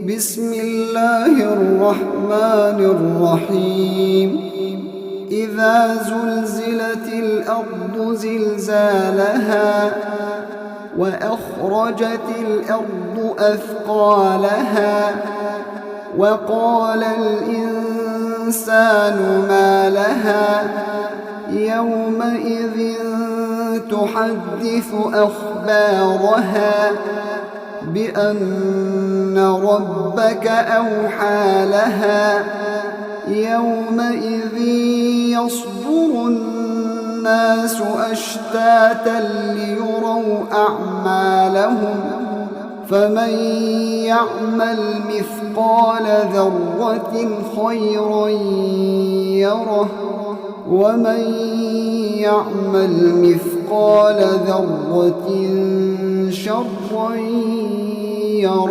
بسم الله الرحمن الرحيم إذا زلزلت الأرض زلزالها وأخرجت الأرض أثقالها وقال الإنسان ما لها يومئذ تحدث أخبارها بأن ربك أوحى لها يومئذ يصدر الناس أشتاتا ليروا أعمالهم فمن يعمل مثقال ذرة خيرا يره ومن يعمل مثقال ذرة شرا يره.